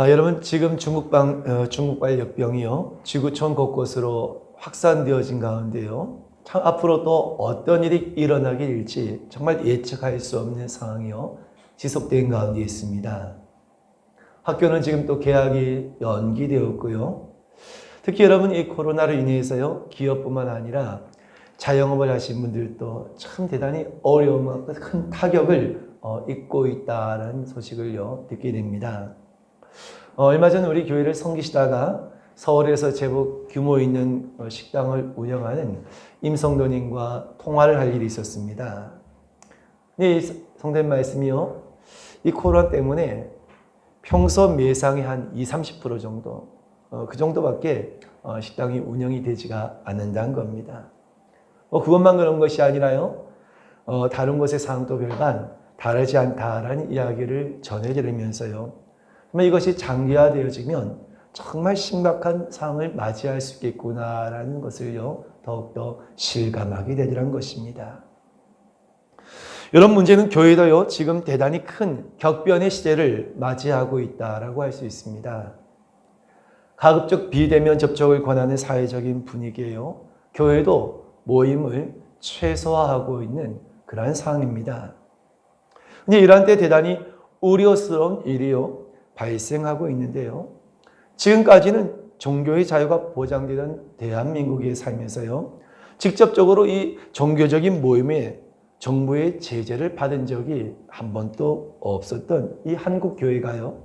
여러분 지금 중국발 역병이요 지구촌 곳곳으로 확산되어진 가운데요 참 앞으로 또 어떤 일이 일어나게 될지 정말 예측할 수 없는 상황이요 지속된 가운데 있습니다. 학교는 지금 또 개학이 연기되었고요. 특히 여러분 이 코로나로 인해서요 기업뿐만 아니라 자영업을 하신 분들도 참 대단히 어려움과 큰 타격을 입고 있다는 소식을요 듣게 됩니다. 얼마 전 우리 교회를 섬기시다가 서울에서 제법 규모 있는 식당을 운영하는 임성도님과 통화를 할 일이 있었습니다. 이 성된 말씀이요. 이 코로나 때문에 평소 매상의 한 20-30% 정도 그 정도밖에 식당이 운영이 되지가 않는다는 겁니다. 그것만 그런 것이 아니라요. 다른 곳의 상황도 별반 다르지 않다라는 이야기를 전해드리면서요. 이것이 장기화되어지면 정말 심각한 상황을 맞이할 수 있겠구나라는 것을요 더욱더 실감하게 되더란 것입니다. 이런 문제는 교회도요 지금 대단히 큰 격변의 시대를 맞이하고 있다라고 할 수 있습니다. 가급적 비대면 접촉을 권하는 사회적인 분위기에요 교회도 모임을 최소화하고 있는 그러한 상황입니다. 근데 이러한 때 대단히 우려스러운 일이요 발생하고 있는데요. 지금까지는 종교의 자유가 보장되던 대한민국에 살면서요. 직접적으로 이 종교적인 모임에 정부의 제재를 받은 적이 한 번도 없었던 이 한국교회가요.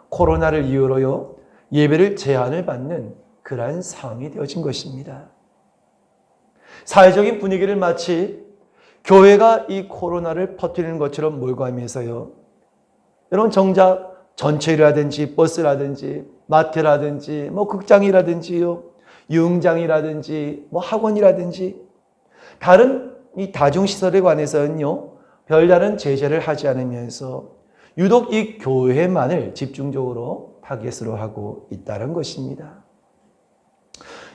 코로나를 이유로요. 예배를 제한을 받는 그러한 상황이 되어진 것입니다. 사회적인 분위기를 마치 교회가 이 코로나를 퍼뜨리는 것처럼 몰고 가면서요. 여러분 정작 전철이라든지 버스라든지 마트라든지 극장이라든지요. 유흥장이라든지 학원이라든지 다른 이 다중시설에 관해서는요. 별다른 제재를 하지 않으면서 유독 이 교회만을 집중적으로 타겟으로 하고 있다는 것입니다.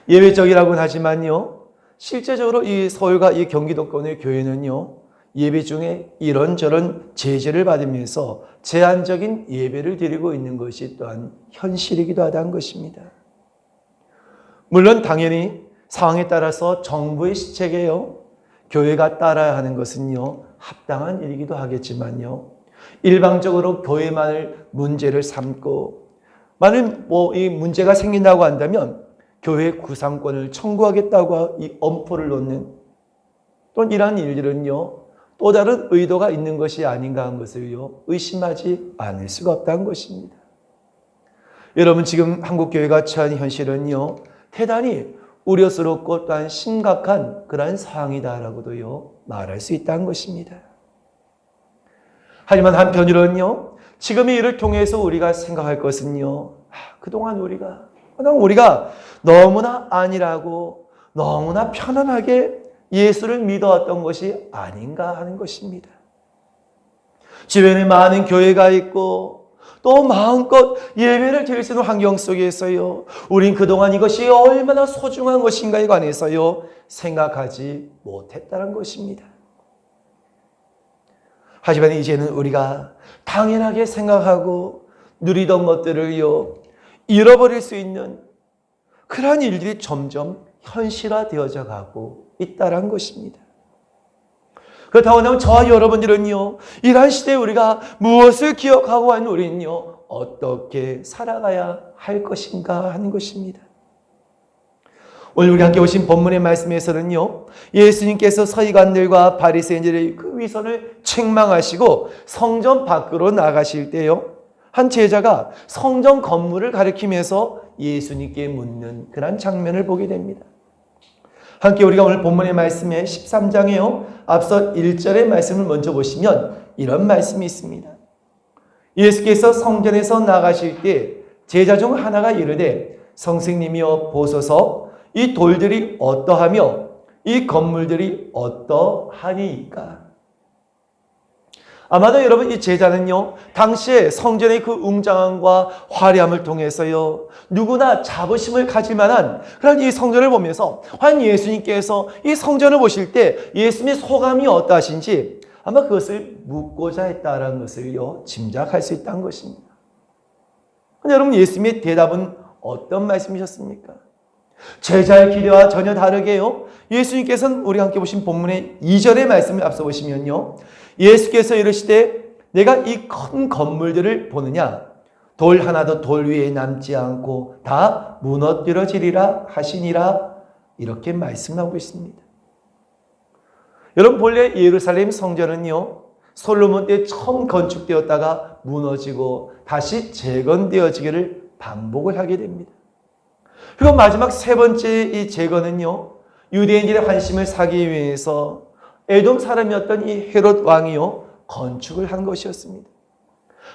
예외적이라고는 하지만요. 실제적으로 이 서울과 이 경기도권의 교회는요. 예배 중에 이런저런 제재를 받으면서 제한적인 예배를 드리고 있는 것이 또한 현실이기도 하다는 것입니다. 물론 당연히 상황에 따라서 정부의 시책에요. 교회가 따라야 하는 것은요. 합당한 일이기도 하겠지만요. 일방적으로 교회만을 문제를 삼고 만일 이 문제가 생긴다고 한다면 교회 구상권을 청구하겠다고 이 엄포를 놓는 또 이러한 일들은요. 또 다른 의도가 있는 것이 아닌가 하는 것을요. 의심하지 않을 수가 없다는 것입니다. 여러분 지금 한국교회가 처한 현실은요. 대단히 우려스럽고 또한 심각한 그러한 상황이다라고도요. 말할 수 있다는 것입니다. 하지만 한편으로는요. 지금 이 일을 통해서 우리가 생각할 것은요. 그동안 우리가 너무나 안일하고 너무나 편안하게 예수를 믿어왔던 것이 아닌가 하는 것입니다. 주변에 많은 교회가 있고 또 마음껏 예배를 드릴 수 있는 환경 속에서요. 우린 그동안 이것이 얼마나 소중한 것인가에 관해서요. 생각하지 못했다는 것입니다. 하지만 이제는 우리가 당연하게 생각하고 누리던 것들을요. 잃어버릴 수 있는 그러한 일들이 점점 현실화되어져 가고 있다는 것입니다. 그렇다고 한다면 저와 여러분들은요. 이러한 시대에 우리가 무엇을 기억하고 하는 우리는요. 어떻게 살아가야 할 것인가 하는 것입니다. 오늘 우리 함께 오신 본문의 말씀에서는요. 예수님께서 서기관들과 바리새인들의 그 위선을 책망하시고 성전 밖으로 나가실 때요. 한 제자가 성전 건물을 가리키면서 예수님께 묻는 그런 장면을 보게 됩니다. 함께 우리가 오늘 본문의 말씀에 13장에요. 앞서 1절의 말씀을 먼저 보시면 이런 말씀이 있습니다. 예수께서 성전에서 나가실 때 제자 중 하나가 이르되 선생님이여 보소서 이 돌들이 어떠하며 이 건물들이 어떠하니이까. 아마도 여러분 이 제자는요. 당시에 성전의 그 웅장함과 화려함을 통해서요. 누구나 자부심을 가질 만한 그런 이 성전을 보면서 과연 예수님께서 이 성전을 보실 때 예수님의 소감이 어떠하신지 아마 그것을 묻고자 했다라는 것을요. 짐작할 수 있다는 것입니다. 근데 여러분, 예수님의 대답은 어떤 말씀이셨습니까? 제자의 기대와 전혀 다르게요. 예수님께서는 우리가 함께 보신 본문의 2절의 말씀을 앞서 보시면요. 예수께서 이르시되 내가 이 큰 건물들을 보느냐? 돌 하나도 돌 위에 남지 않고 다 무너뜨려지리라 하시니라. 이렇게 말씀하고 있습니다. 여러분, 본래 예루살렘 성전은요, 솔로몬 때 처음 건축되었다가 무너지고 다시 재건되어지기를 반복을 하게 됩니다. 그리고 마지막 세 번째 이 재건은요, 유대인들의 관심을 사기 위해서 에돔 사람이었던 이 헤롯 왕이요, 건축을 한 것이었습니다.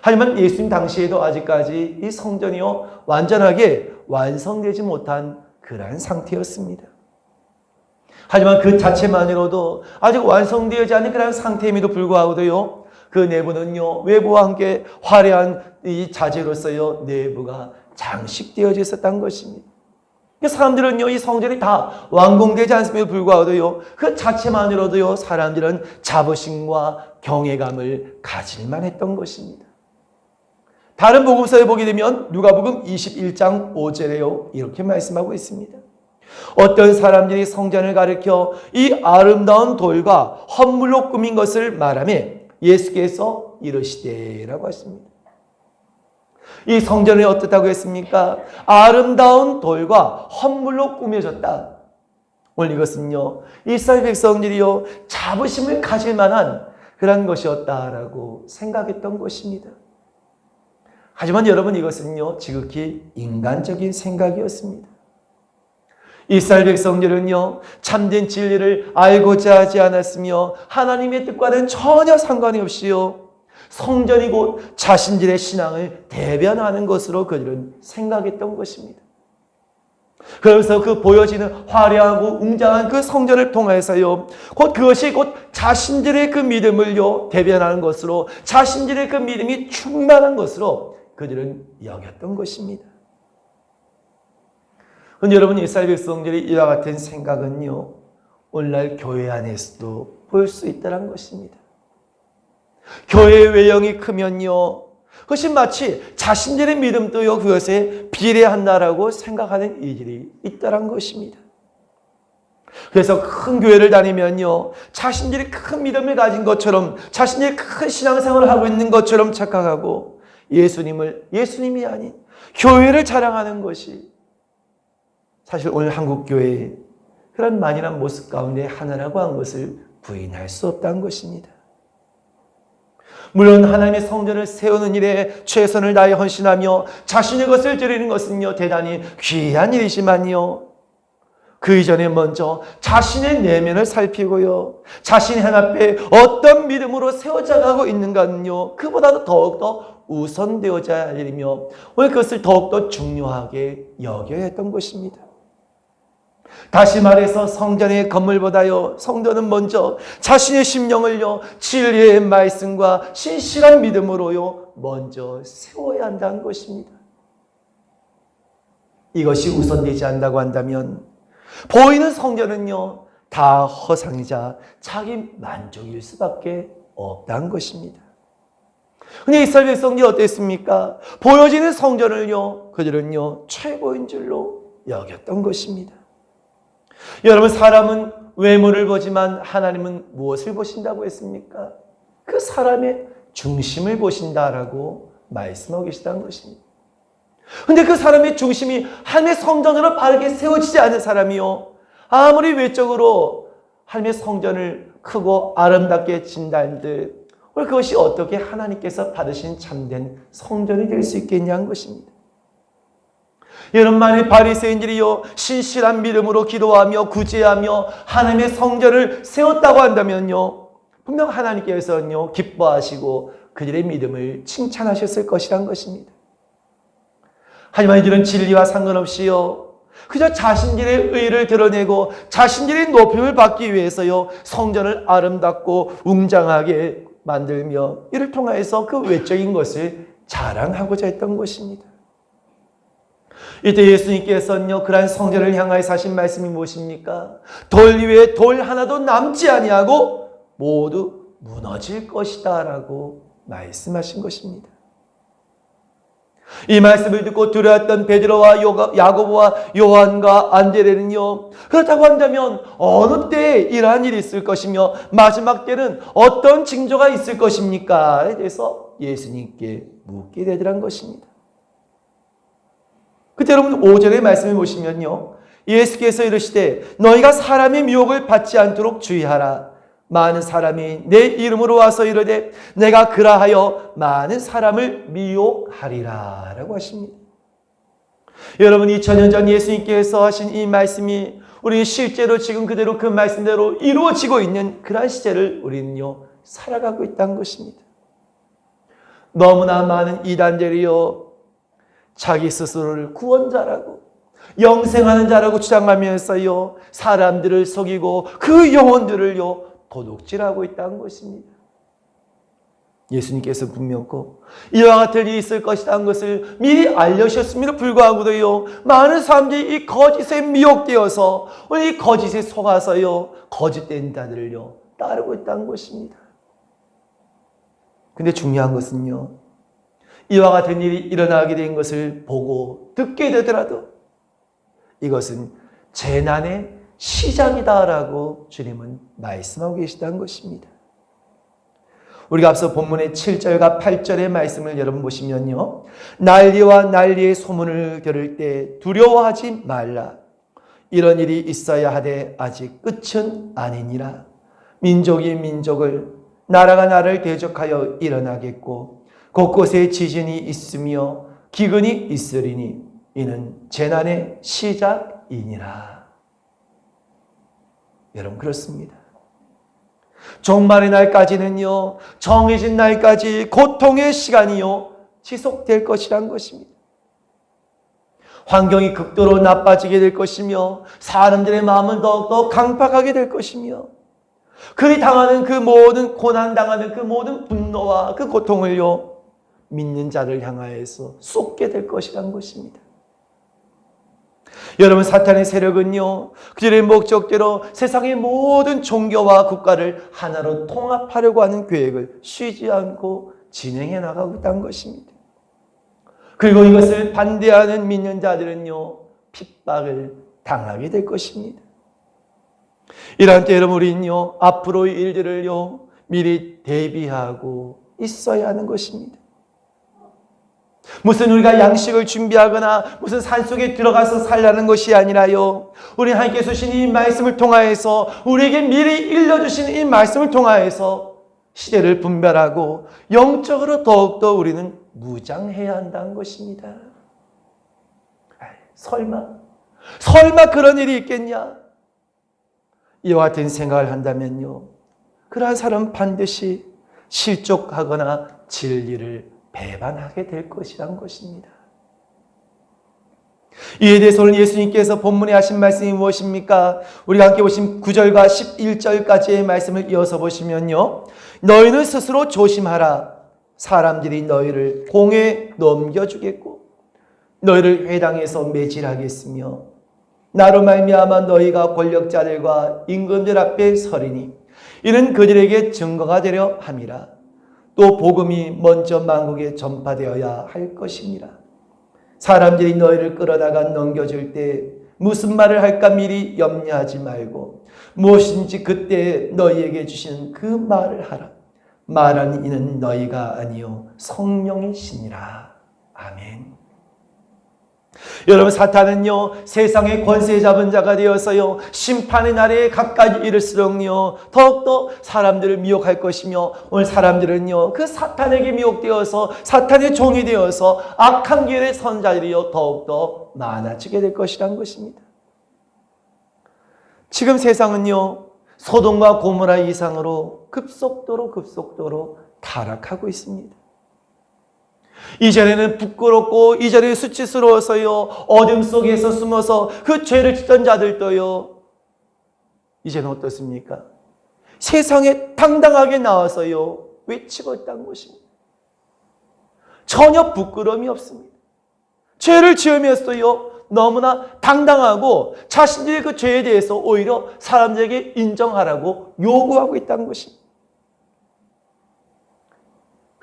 하지만 예수님 당시에도 아직까지 이 성전이요, 완전하게 완성되지 못한 그러한 상태였습니다. 하지만 그 자체만으로도 아직 완성되지 않은 그런 상태임에도 불구하고도요, 그 내부는요, 외부와 함께 화려한 이 자재로서요, 내부가 장식되어져 있었던 것입니다. 사람들은요, 이 성전이 다 완공되지 않음에도 불구하고도요, 그 자체만으로도요, 사람들은 자부심과 경외감을 가질만 했던 것입니다. 다른 복음서에 보게 되면 누가복음 21장 5절에요, 이렇게 말씀하고 있습니다. 어떤 사람들이 성전을 가리켜 이 아름다운 돌과 헌물로 꾸민 것을 말하며 예수께서 이르시되라고 하십니다. 이 성전이 어떻다고 했습니까? 아름다운 돌과 헌물로 꾸며졌다. 오늘 이것은요, 이스라엘 백성들이요, 자부심을 가질 만한 그런 것이었다라고 생각했던 것입니다. 하지만 여러분, 이것은요, 지극히 인간적인 생각이었습니다. 이스라엘 백성들은요, 참된 진리를 알고자 하지 않았으며 하나님의 뜻과는 전혀 상관이 없이요, 성전이 곧 자신들의 신앙을 대변하는 것으로 그들은 생각했던 것입니다. 그래서 그 보여지는 화려하고 웅장한 그 성전을 통해서요, 그것이 곧 자신들의 그 믿음을요, 대변하는 것으로, 자신들의 그 믿음이 충만한 것으로 그들은 여겼던 것입니다. 그런데 여러분, 이스라엘 백성들이 이와 같은 생각은요, 오늘날 교회 안에서도 볼 수 있다는 것입니다. 교회의 외형이 크면요, 그것이 마치 자신들의 믿음도요, 그것에 비례한다라고 생각하는 이들이 있다는 것입니다. 그래서 큰 교회를 다니면요, 자신들이 큰 믿음을 가진 것처럼, 자신들이 큰 신앙생활을 하고 있는 것처럼 착각하고 예수님이 아닌 교회를 자랑하는 것이 사실 오늘 한국교회의 그런 만연한 모습 가운데 하나라고 한 것을 부인할 수 없다는 것입니다. 물론 하나님의 성전을 세우는 일에 최선을 다해 헌신하며 자신의 것을 드리는 것은요, 대단히 귀한 일이지만요, 그 이전에 먼저 자신의 내면을 살피고요, 자신의 앞에 어떤 믿음으로 세워져 가고 있는가는요, 그보다도 더욱더 우선되어져야 할 일이며 오늘 그것을 더욱더 중요하게 여겨야 했던 것입니다. 다시 말해서 성전의 건물보다요, 성도는 먼저 자신의 심령을요, 진리의 말씀과 신실한 믿음으로요, 먼저 세워야 한다는 것입니다. 이것이 우선되지 않는다고 한다면 보이는 성전은요, 다 허상이자 자기 만족일 수밖에 없다는 것입니다. 근데 이스라엘 백성들이 어땠습니까? 보여지는 성전을요, 그들은요, 최고인 줄로 여겼던 것입니다. 여러분, 사람은 외모를 보지만 하나님은 무엇을 보신다고 했습니까? 그 사람의 중심을 보신다라고 말씀하고 계시다는 것입니다. 그런데 그 사람의 중심이 하나님의 성전으로 바르게 세워지지 않은 사람이요, 아무리 외적으로 하나님의 성전을 크고 아름답게 진다 한들 그것이 어떻게 하나님께서 받으신 참된 성전이 될 수 있겠냐는 것입니다. 여러분만의 바리새인들이요, 신실한 믿음으로 기도하며 구제하며 하나님의 성전을 세웠다고 한다면요, 분명 하나님께서는요, 기뻐하시고 그들의 믿음을 칭찬하셨을 것이란 것입니다. 하지만 이들은 진리와 상관없이요, 그저 자신들의 의를 드러내고 자신들의 높임을 받기 위해서요, 성전을 아름답고 웅장하게 만들며 이를 통해서 그 외적인 것을 자랑하고자 했던 것입니다. 이때 예수님께서는요, 그러한 성전을 향하여 하신 말씀이 무엇입니까? 돌 위에 돌 하나도 남지 아니하고 모두 무너질 것이다 라고 말씀하신 것입니다. 이 말씀을 듣고 두려웠던 베드로와 야고보와 요한과 안드레는요, 그렇다고 한다면 어느 때에 이러한 일이 있을 것이며 마지막 때는 어떤 징조가 있을 것입니까?에 대해서 예수님께 묻게 되더란 것입니다. 그때 여러분 5절의 말씀을 보시면요, 예수께서 이르시되 너희가 사람의 미혹을 받지 않도록 주의하라. 많은 사람이 내 이름으로 와서 이르되 내가 그라하여 많은 사람을 미혹하리라 라고 하십니다. 여러분 2000년 전 예수님께서 하신 이 말씀이 우리 실제로 지금 그대로 그 말씀대로 이루어지고 있는 그러한 시대를 우리는요 살아가고 있다는 것입니다. 너무나 많은 이단들이요 자기 스스로를 구원자라고 영생하는 자라고 주장하면서요 사람들을 속이고 그 영혼들을요 도둑질하고 있다는 것입니다. 예수님께서 분명코 이와 같은 일이 있을 것이라는 것을 미리 알려주셨음에도 불구하고도요 많은 사람들이 이 거짓에 미혹되어서 이 거짓에 속아서요 거짓된 자들을요 따르고 있다는 것입니다. 근데 중요한 것은요 이와 같은 일이 일어나게 된 것을 보고 듣게 되더라도 이것은 재난의 시작이다라고 주님은 말씀하고 계시다는 것입니다. 우리가 앞서 본문의 7절과 8절의 말씀을 여러분 보시면요. 난리와 난리의 소문을 들을 때 두려워하지 말라. 이런 일이 있어야 하되 아직 끝은 아니니라. 민족이 민족을, 나라가 나라를 대적하여 일어나겠고 곳곳에 지진이 있으며 기근이 있으리니 이는 재난의 시작이니라. 여러분 그렇습니다. 종말의 날까지는요 정해진 날까지 고통의 시간이요 지속될 것이란 것입니다. 환경이 극도로 나빠지게 될 것이며 사람들의 마음은 더욱더 강팍하게 될 것이며 그리 당하는 그 모든 고난 당하는 그 모든 분노와 그 고통을요 믿는 자를 향하여서 쏟게 될 것이란 것입니다. 여러분 사탄의 세력은요 그들의 목적대로 세상의 모든 종교와 국가를 하나로 통합하려고 하는 계획을 쉬지 않고 진행해 나가고 있다는 것입니다. 그리고 이것을 반대하는 믿는 자들은요 핍박을 당하게 될 것입니다. 이러한 때 여러분 우리는요 앞으로의 일들을요 미리 대비하고 있어야 하는 것입니다. 무슨 우리가 양식을 준비하거나 무슨 산속에 들어가서 살라는 것이 아니라요 우리 하나님께서 주신 이 말씀을 통하여서 우리에게 미리 일러주신 이 말씀을 통하여서 시대를 분별하고 영적으로 더욱더 우리는 무장해야 한다는 것입니다. 설마 그런 일이 있겠냐? 이와 같은 생각을 한다면요 그러한 사람은 반드시 실족하거나 진리를 배반하게 될 것이란 것입니다. 이에 대해서 오늘 예수님께서 본문에 하신 말씀이 무엇입니까? 우리가 함께 보신 9절과 11절까지의 말씀을 이어서 보시면요 너희는 스스로 조심하라. 사람들이 너희를 공에 넘겨주겠고 너희를 회당에서 매질하겠으며 나로 말미암아 너희가 권력자들과 임금들 앞에 서리니 이는 그들에게 증거가 되려 함이라. 또 복음이 먼저 만국에 전파되어야 할 것이니라. 사람들이 너희를 끌어다가 넘겨줄 때 무슨 말을 할까 미리 염려하지 말고 무엇인지 그때 너희에게 주시는 그 말을 하라. 말하는 이는 너희가 아니요 성령이시니라. 아멘. 여러분 사탄은요 세상의 권세 잡은 자가 되어서요 심판의 날에 가까이 이를수록요 더욱더 사람들을 미혹할 것이며 오늘 사람들은요 그 사탄에게 미혹되어서 사탄의 종이 되어서 악한 길의 선자들이요 더욱더 많아지게 될 것이란 것입니다. 지금 세상은요 소돔과 고모라 이상으로 급속도로 타락하고 있습니다. 이전에는 부끄럽고 이전에는 수치스러워서요 어둠 속에서 숨어서 그 죄를 짓던 자들도요 이제는 어떻습니까? 세상에 당당하게 나와서요 외치고 있다는 것입니다. 전혀 부끄러움이 없습니다. 죄를 지으면서도요 너무나 당당하고 자신들의 그 죄에 대해서 오히려 사람들에게 인정하라고 요구하고 있다는 것입니다.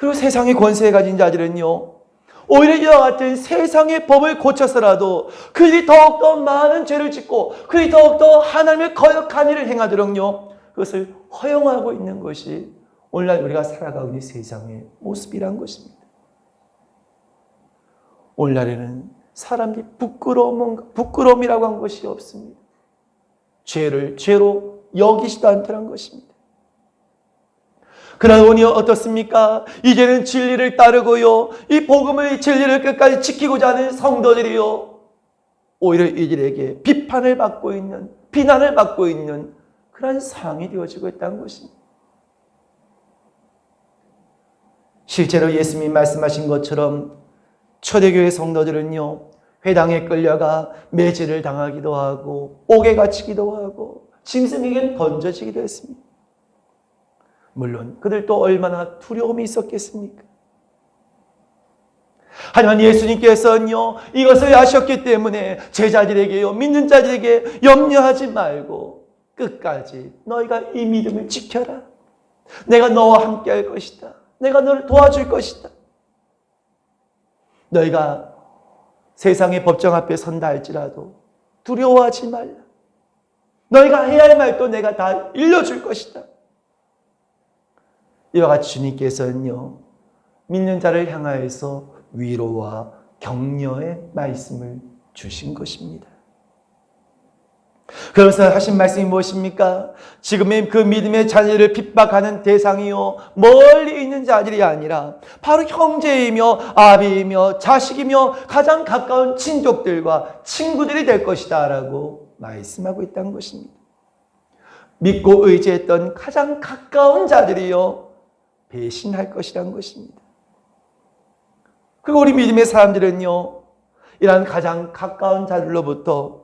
그리고 세상의 권세에 가진 자들은요 오히려 이와 같은 세상의 법을 고쳐서라도 그들이 더욱더 많은 죄를 짓고 그들이 더욱더 하나님을 거역한 일을 행하도록요, 그것을 허용하고 있는 것이 오늘날 우리가 살아가고 있는 세상의 모습이란 것입니다. 오늘날에는 사람들이 부끄러움이라고 한 것이 없습니다. 죄를 죄로 여기지도 않다는 것입니다. 그러나 오늘 어떻습니까? 이제는 진리를 따르고요, 이 복음의 진리를 끝까지 지키고자 하는 성도들이요, 오히려 이들에게 비판을 받고 있는, 비난을 받고 있는 그런 상황이 되어지고 있다는 것입니다. 실제로 예수님이 말씀하신 것처럼 초대교회 성도들은요, 회당에 끌려가 매질을 당하기도 하고 옥에 갇히기도 하고 짐승에게 던져지기도 했습니다. 물론 그들도 얼마나 두려움이 있었겠습니까? 하지만 예수님께서는요, 이것을 아셨기 때문에 제자들에게요, 믿는 자들에게 염려하지 말고 끝까지 너희가 이 믿음을 지켜라. 내가 너와 함께 할 것이다. 내가 너를 도와줄 것이다. 너희가 세상의 법정 앞에 선다 할지라도 두려워하지 말라. 너희가 해야 할 말도 내가 다 일러줄 것이다. 이와 같이 주님께서는요, 믿는 자를 향하여서 위로와 격려의 말씀을 주신 것입니다. 그러면서 하신 말씀이 무엇입니까? 지금의 그 믿음의 자녀를 핍박하는 대상이요, 멀리 있는 자들이 아니라 바로 형제이며 아비이며 자식이며 가장 가까운 친족들과 친구들이 될 것이다 라고 말씀하고 있다는 것입니다. 믿고 의지했던 가장 가까운 자들이요, 배신할 것이라는 것입니다. 그리고 우리 믿음의 사람들은요, 이러한 가장 가까운 자들로부터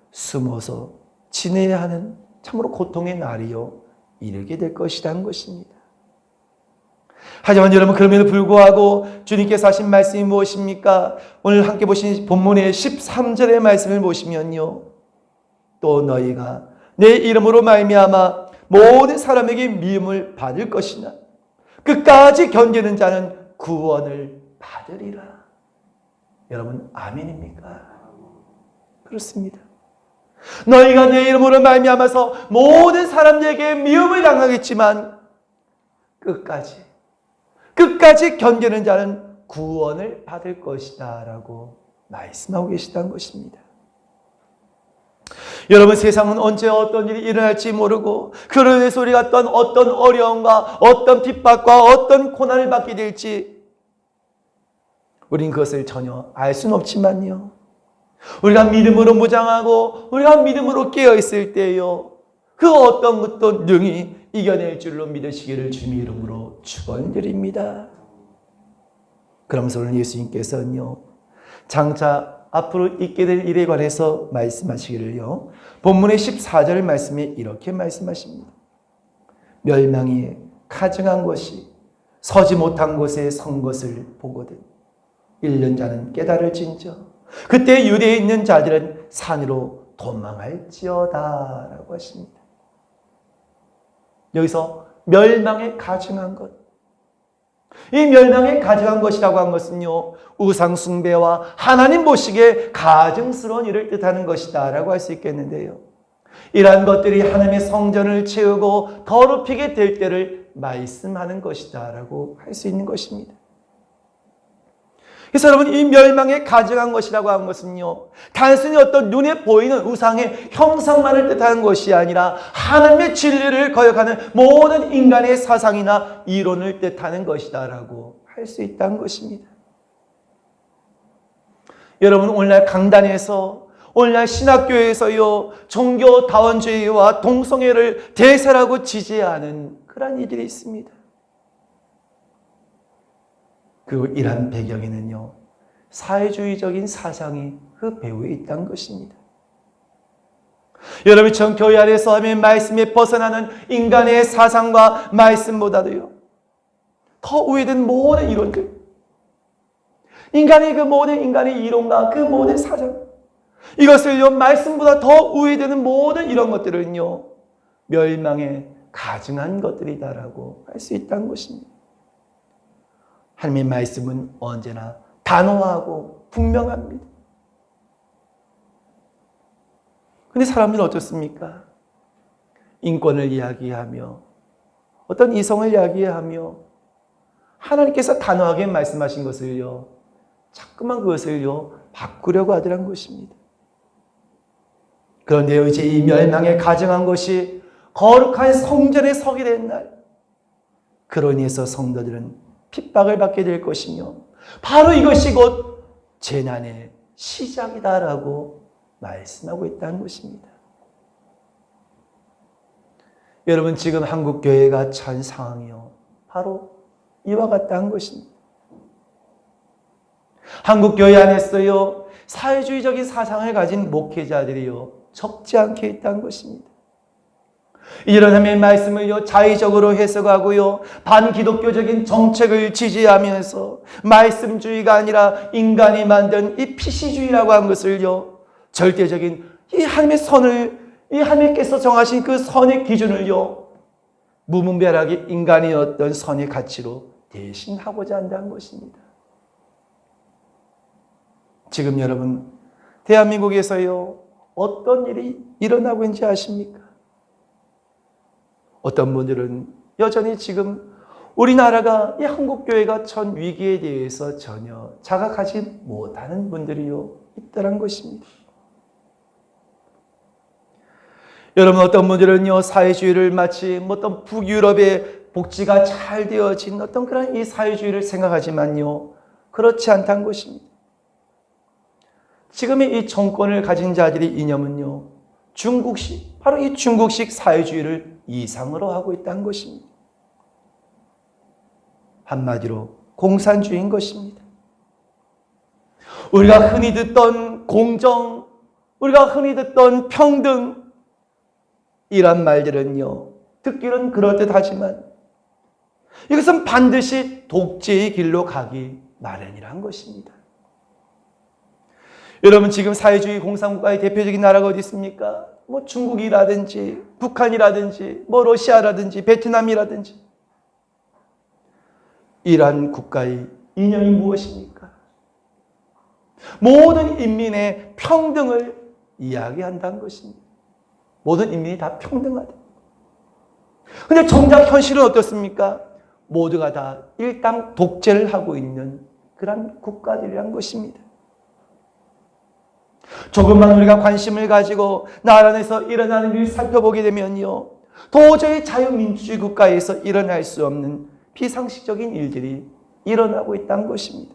숨어서 지내야 하는 참으로 고통의 날이요, 이르게 될 것이라는 것입니다. 하지만 여러분, 그럼에도 불구하고 주님께서 하신 말씀이 무엇입니까? 오늘 함께 보신 본문의 13절의 말씀을 보시면요, 또 너희가 내 이름으로 말미암아 모든 사람에게 미움을 받을 것이나 끝까지 견디는 자는 구원을 받으리라. 여러분, 아멘입니까? 그렇습니다. 너희가 내 이름으로 말미암아서 모든 사람들에게 미움을 당하겠지만 끝까지 견디는 자는 구원을 받을 것이다 라고 말씀하고 계시다는 것입니다. 여러분, 세상은 언제 어떤 일이 일어날지 모르고 그로 인해서 우리가 어떤 어려움과 어떤 핍박과 어떤 고난을 받게 될지 우린 그것을 전혀 알 수는 없지만요, 우리가 믿음으로 무장하고 우리가 믿음으로 깨어있을 때요, 그 어떤 것도 능히 이겨낼 줄로 믿으시기를 주님의 이름으로 축원드립니다. 그러면서 오늘 예수님께서는요, 장차 앞으로 있게 될 일에 관해서 말씀하시기를요, 본문의 14절 말씀에 이렇게 말씀하십니다. 멸망이 가증한 것이 서지 못한 곳에 선 것을 보거든 읽는 자는 깨달을진저 그때 유대에 있는 자들은 산으로 도망할지어다 라고 하십니다. 여기서 멸망에 가증한 것, 이 멸망에 가증한 것이라고 한 것은요, 우상 숭배와 하나님 보시기에 가증스러운 일을 뜻하는 것이다 라고 할 수 있겠는데요, 이러한 것들이 하나님의 성전을 채우고 더럽히게 될 때를 말씀하는 것이다 라고 할 수 있는 것입니다. 그래서 여러분, 이 멸망에 가증한 것이라고 하는 것은요, 단순히 어떤 눈에 보이는 우상의 형상만을 뜻하는 것이 아니라 하나님의 진리를 거역하는 모든 인간의 사상이나 이론을 뜻하는 것이다 라고 할 수 있다는 것입니다. 여러분, 오늘날 강단에서, 오늘날 신학교에서요, 종교다원주의와 동성애를 대세라고 지지하는 그런 이들이 있습니다. 그리고 이러한 배경에는요, 사회주의적인 사상이 그 배후에 있다는 것입니다. 여러분처럼 교회 안에서 하나님의 말씀에 벗어나는 인간의 사상과 말씀보다도요, 더 우회된 모든 이론들, 인간의 그 모든 인간의 이론과 그 모든 사상, 이것을요, 말씀보다 더 우회되는 모든 이런 것들은요, 멸망에 가증한 것들이다라고 할 수 있다는 것입니다. 하나님의 말씀은 언제나 단호하고 분명합니다. 근데 사람들은 어떻습니까? 인권을 이야기하며 어떤 이성을 이야기하며 하나님께서 단호하게 말씀하신 것을요, 자꾸만 그것을요 바꾸려고 하더란 것입니다. 그런데 이제 이 멸망에 가증한 것이 거룩한 성전에 서게 된 날, 그로 인해서 성도들은 핍박을 받게 될 것이며 바로 이것이 곧 재난의 시작이다라고 말씀하고 있다는 것입니다. 여러분, 지금 한국교회가 처한 상황이요, 바로 이와 같다는 것입니다. 한국교회 안에서요, 사회주의적인 사상을 가진 목회자들이요, 적지 않게 있다는 것입니다. 이런 하나님의 말씀을요, 자의적으로 해석하고요, 반기독교적인 정책을 지지하면서 말씀주의가 아니라 인간이 만든 이 피시주의라고 한 것을요, 절대적인 이 하나님의 선을, 이 하나님께서 정하신 그 선의 기준을요, 무분별하게 인간의 어떤 선의 가치로 대신하고자 한다는 것입니다. 지금 여러분, 대한민국에서요, 어떤 일이 일어나고 있는지 아십니까? 어떤 분들은 여전히 지금 우리나라가, 이 한국교회가 처한 위기에 대해서 전혀 자각하지 못하는 분들이요, 있다는 것입니다. 여러분, 어떤 분들은요, 사회주의를 마치 어떤 북유럽의 복지가 잘 되어진 어떤 그런 이 사회주의를 생각하지만요, 그렇지 않다는 것입니다. 지금의 이 정권을 가진 자들의 이념은요, 중국식, 바로 이 중국식 사회주의를 이상으로 하고 있다는 것입니다. 한마디로 공산주의인 것입니다. 우리가 흔히 듣던 공정, 우리가 흔히 듣던 평등, 이런 말들은요, 듣기는 그럴듯하지만 이것은 반드시 독재의 길로 가기 마련이란 것입니다. 여러분, 지금 사회주의 공산국가의 대표적인 나라가 어디 있습니까? 중국이라든지 북한이라든지 러시아라든지 베트남이라든지, 이러한 국가의 이념이 무엇입니까? 모든 인민의 평등을 이야기한다는 것입니다. 모든 인민이 다 평등하다. 그런데 정작 현실은 어떻습니까? 모두가 다 일당 독재를 하고 있는 그런 국가들이란 것입니다. 조금만 우리가 관심을 가지고 나라 안에서 일어나는 일을 살펴보게 되면요, 도저히 자유민주주의 국가에서 일어날 수 없는 비상식적인 일들이 일어나고 있다는 것입니다.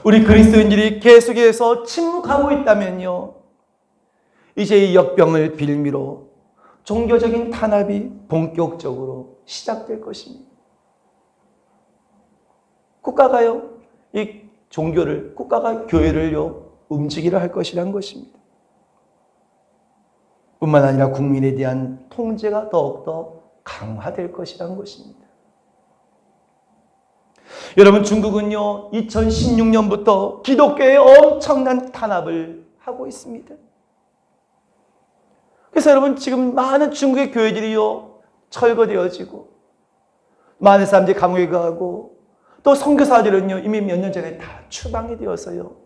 우리 그리스도인들이 계속해서 침묵하고 있다면요, 이제 이 역병을 빌미로 종교적인 탄압이 본격적으로 시작될 것입니다. 국가가요, 이 종교를, 국가가 교회를요, 움직이려 할 것이란 것입니다. 뿐만 아니라 국민에 대한 통제가 더욱더 강화될 것이란 것입니다. 여러분, 중국은요, 2016년부터 기독교에 엄청난 탄압을 하고 있습니다. 그래서 여러분, 지금 많은 중국의 교회들이요, 철거되어지고, 많은 사람들이 감옥에 가고, 또 선교사들은요, 이미 몇 년 전에 다 추방이 되어서요,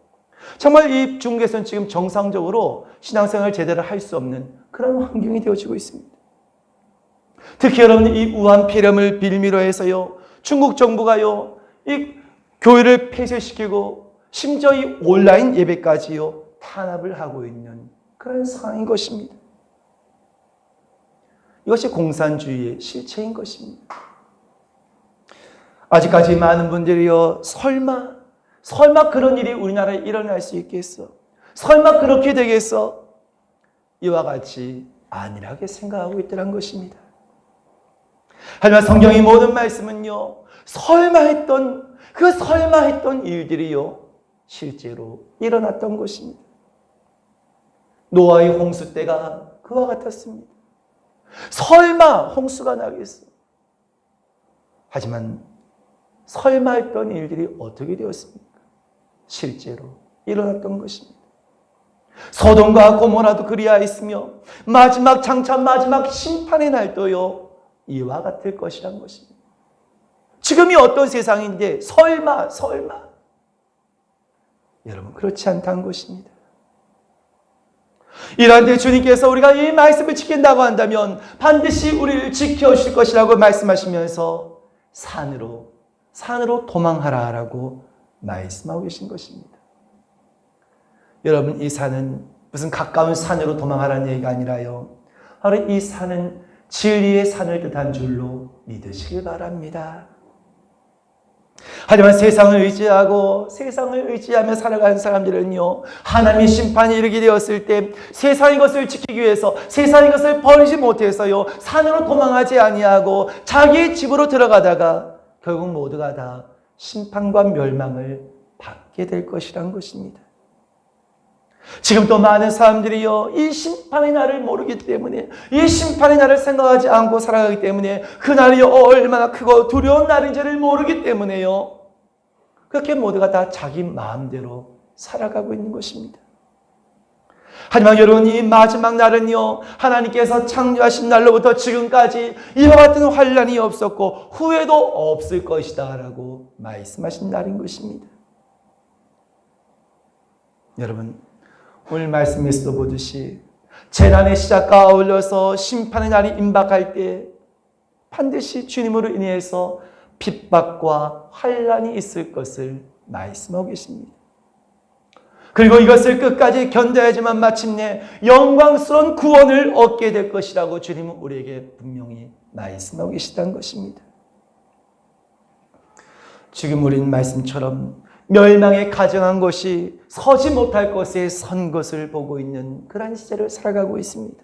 정말 이 중국에서는 지금 정상적으로 신앙생활을 제대로 할 수 없는 그런 환경이 되어지고 있습니다. 특히 여러분, 이 우한 폐렴을 빌미로 해서요, 중국 정부가요, 이 교회를 폐쇄시키고 심지어 이 온라인 예배까지요, 탄압을 하고 있는 그런 상황인 것입니다. 이것이 공산주의의 실체인 것입니다. 아직까지 많은 분들이요, 설마 그런 일이 우리나라에 일어날 수 있겠어? 설마 그렇게 되겠어? 이와 같이 안일하게 생각하고 있더란 것입니다. 하지만 성경의 모든 말씀은요, 설마 했던 일들이요, 실제로 일어났던 것입니다. 노아의 홍수 때가 그와 같았습니다. 설마 홍수가 나겠어? 하지만 설마 했던 일들이 어떻게 되었습니까? 실제로 일어났던 것입니다. 소돔과 고모라도 그리하였으며 마지막 심판의 날도요, 이와 같을 것이란 것입니다. 지금이 어떤 세상인데 설마. 여러분, 그렇지 않다는 것입니다. 이러한데 주님께서 우리가 이 말씀을 지킨다고 한다면 반드시 우리를 지켜주실 것이라고 말씀하시면서 산으로 도망하라라고 말씀하고 계신 것입니다. 여러분, 이 산은 무슨 가까운 산으로 도망하라는 얘기가 아니라요, 바로 이 산은 진리의 산을 뜻한 줄로 믿으시길 바랍니다. 하지만 세상을 의지하며 살아가는 사람들은요, 하나님의 심판이 이르게 되었을 때 세상의 것을 지키기 위해서 세상의 것을 버리지 못해서요, 산으로 도망하지 아니하고 자기의 집으로 들어가다가 결국 모두가 다 심판과 멸망을 받게 될 것이란 것입니다. 지금 또 많은 사람들이요, 이 심판의 날을 모르기 때문에, 이 심판의 날을 생각하지 않고 살아가기 때문에, 그 날이 얼마나 크고 두려운 날인지를 모르기 때문에요, 그렇게 모두가 다 자기 마음대로 살아가고 있는 것입니다. 하지만 여러분, 이 마지막 날은요, 하나님께서 창조하신 날로부터 지금까지 이와 같은 환난이 없었고 후회도 없을 것이다 라고 말씀하신 날인 것입니다. 여러분, 오늘 말씀에서도 보듯이 재난의 시작과 아울러서 심판의 날이 임박할 때 반드시 주님으로 인해서 핍박과 환난이 있을 것을 말씀하고 계십니다. 그리고 이것을 끝까지 견뎌야지만 마침내 영광스러운 구원을 얻게 될 것이라고 주님은 우리에게 분명히 말씀하고 계시다는 것입니다. 지금 우리는 말씀처럼 멸망에 가정한 것이 서지 못할 것에 선 것을 보고 있는 그러한 시대를 살아가고 있습니다.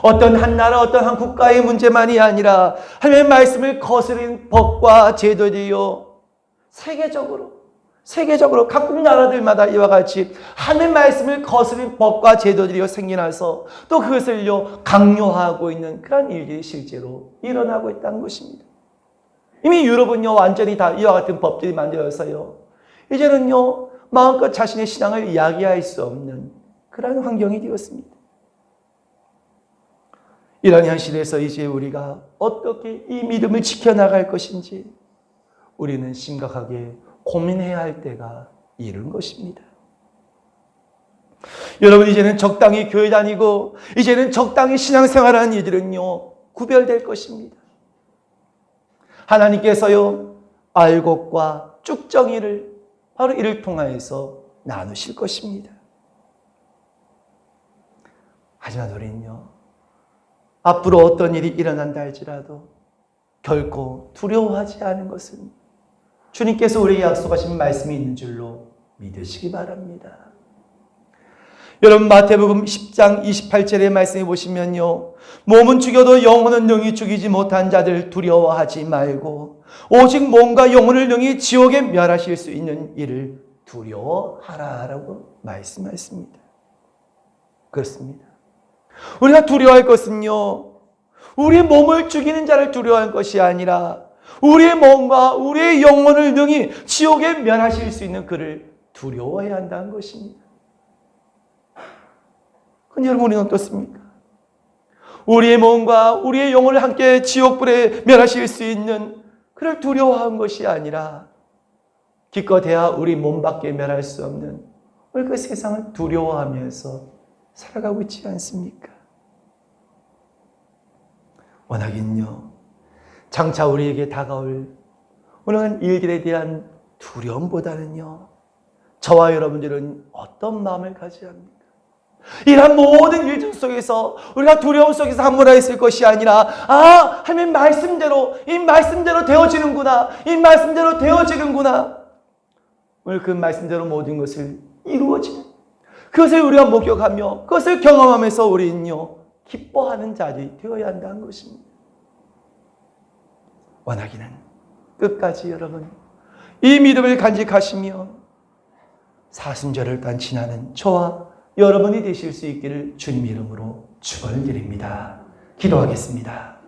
어떤 한 나라, 어떤 한 국가의 문제만이 아니라 하나님의 말씀을 거스른 법과 제도들이요, 세계적으로 각국 나라들마다 이와 같이 하나님의 말씀을 거스른 법과 제도들이요 생겨나서 또 그것을요 강요하고 있는 그런 일들이 실제로 일어나고 있다는 것입니다. 이미 유럽은요 완전히 다 이와 같은 법들이 만들어서요, 이제는요 마음껏 자신의 신앙을 이야기할 수 없는 그런 환경이 되었습니다. 이런 현실에서 이제 우리가 어떻게 이 믿음을 지켜나갈 것인지 우리는 심각하게 고민해야 할 때가 이른 것입니다. 여러분, 이제는 적당히 교회 다니고 이제는 적당히 신앙생활하는 이들은요 구별될 것입니다. 하나님께서요 알곡과 쭉정이를 바로 이를 통하여서 나누실 것입니다. 하지만 우리는요 앞으로 어떤 일이 일어난다 할지라도 결코 두려워하지 않은 것은 주님께서 우리에게 약속하신 말씀이 있는 줄로 믿으시기 바랍니다. 여러분, 마태복음 10장 28절의 말씀에 보시면요, 몸은 죽여도 영혼은 능히 죽이지 못한 자들 두려워하지 말고 오직 몸과 영혼을 능히 지옥에 멸하실 수 있는 일을 두려워하라라고 말씀하셨습니다. 그렇습니다. 우리가 두려워할 것은요, 우리의 몸을 죽이는 자를 두려워할 것이 아니라 우리의 몸과 우리의 영혼을 능히 지옥에 멸하실 수 있는 그를 두려워해야 한다는 것입니다. 근데 여러분, 우리는 어떻습니까? 우리의 몸과 우리의 영혼을 함께 지옥불에 멸하실 수 있는 그를 두려워한 것이 아니라 기껏해야 우리 몸밖에 멸할 수 없는 오늘 그 세상을 두려워하면서 살아가고 있지 않습니까? 워낙은요 장차 우리에게 다가올 오늘은 일들에 대한 두려움보다는요 저와 여러분들은 어떤 마음을 가져야 합니까? 이러한 모든 일들 속에서 우리가 두려움 속에서 함몰하 있을 것이 아니라 하나님 말씀대로 이 말씀대로 되어지는구나, 이 말씀대로 되어지는구나, 오늘 그 말씀대로 모든 것을 이루어지는 그것을 우리가 목격하며 그것을 경험하면서 우리는요 기뻐하는 자들이 되어야 한다는 것입니다. 원하기는 끝까지 여러분 이 믿음을 간직하시며 사순절을 지나는 저와 여러분이 되실 수 있기를 주님 이름으로 축원드립니다. 기도하겠습니다.